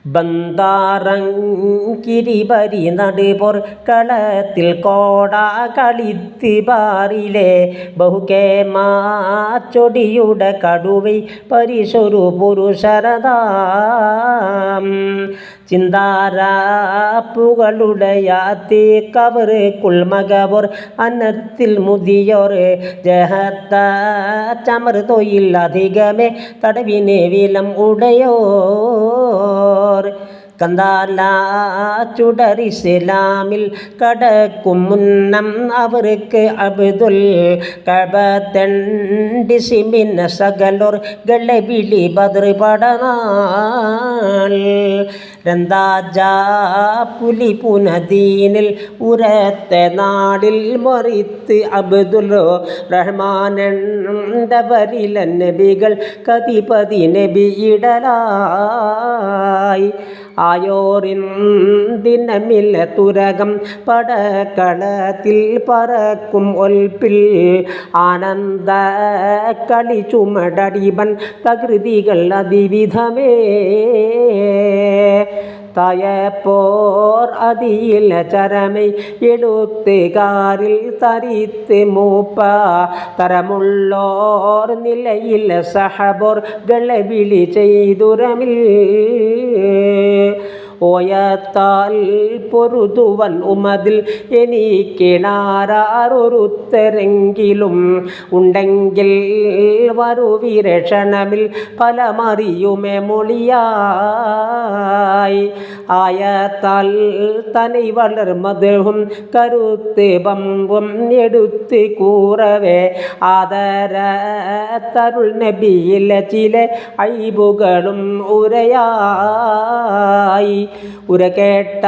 ബന്ധാറങ്കിരിപരി നടുപൊർ കളത്തിൽ കോട കളിത്തിബാറിലെ ബഹുകേമാച്ചൊടിയുടെ കടുവൈ പരിശൊരു പുരുഷരതാം ചിന്താരാപ്പുകളുടയാത്തി കവർ കുൾമകവർ അന്നത്തിൽ മുതിയോർ ജഹത്ത ചമർ തൊയിൽ അധികമേ തടവിനെ വിലം ഉടയോർ കന്താല ചുടറിസ്ലാമിൽ കടക്കും മുന്നം അവർക്ക് അബ്ദുൽ കബത്തണ്ടിസിമിന്ന സകലോർ ഗളബിളി ബദ്ർ പടനാൾ രന്താജ പുലി പുനദീനിൽ ഉരത്ത നാടിൽ മൊറിത്ത് അബ്ദുൽ റഹ്മാനണ്ടവരില നബികൾ കതിപതി നബിയിടലായി ആയോറിൻ ദിനമില്ല തുരകം പടക്കളത്തിൽ പറക്കും ഒൽപ്പിൽ ആനന്ദ കളി ചുമടടിവൻ പ്രകൃതികൾ അതിവിധമേ തയപ്പോർ അതിയില്ല ചരമൈ എഴുത്തുകാരിൽ തരിത്ത് മൂപ്പ തരമുള്ളോർ നിലയിൽ സഹബോർ ഗളവിളി ചെയ്തുരമിൽ ഓയത്താൽ പൊറുതുവൻ ഉമതിൽ എനിക്കിണാരൊരുത്തരെങ്കിലും ഉണ്ടെങ്കിൽ വരുവിരക്ഷണമിൽ പലമറിയുമേ മൊളിയായി ആയത്താൽ തനി വളർ മധുവും കരുത്ത് ബമ്പും എടുത്ത് കൂറവേ ആദര തരുൾ നബിയില ചില ഐബുകളും ഉരയായി ഉര കേട്ട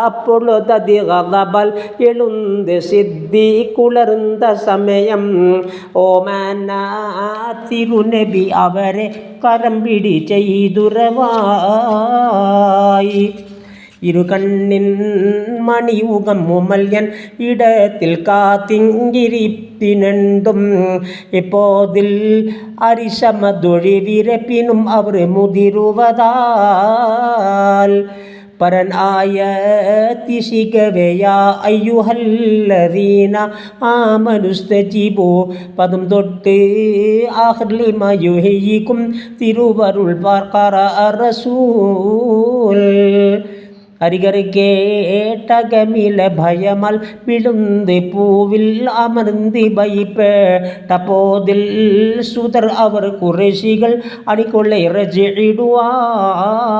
അപ്പൊഴുതതി ഗളബൽ എളുന്ത് സിദ്ധി കുളർന്ന സമയം ഓമന തിരുനബി അവരെ കരം പിടി ചെയ്തുറവായി ഇരുകണ്ണിൻ മണിയുഗം മുമല്യൻ ഇടത്തിൽ കാത്തിങ്കിരിപ്പിനുണ്ടും ഇപ്പോതിൽ അരിശമതൊഴിവിരപ്പിനും അവർ മുതിരുവതാൽ പരൻ ആയത്തിശികവയാ അയ്യുഹല്ലദീന ആമനുസ്തജീബു പദം തൊട്ട് ആഹ്ലിമയുഹയിക്കും തിരുവരുൾ ബഖറ റസൂൽ അരികർ കേട്ടകമില ഭയമൽ വിളുന്ത് പൂവിൽ അമർന്തി ഭയപ്പെട്ട പോതിൽ സുതർ അവർ കുറേശികൾ അണിക്കൊള്ളെ ഇറച്ചിടുവാൻ